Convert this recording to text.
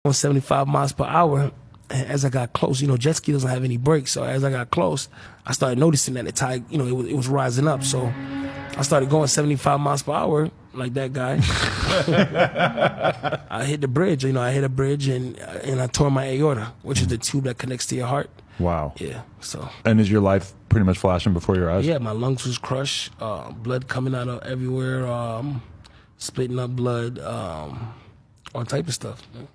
on 75 miles per hour. And as I got close, jet ski doesn't have any brakes. So as I got close, I started noticing that the tide, it was rising up. So I started going 75 miles per hour like that guy. I hit the bridge, I hit a bridge and I tore my aorta, which is the tube that connects to your heart. Wow. Yeah. So. And is your life pretty much flashing before your eyes? Yeah, my lungs was crushed, blood coming out of everywhere, splitting up blood, all type of stuff. Man.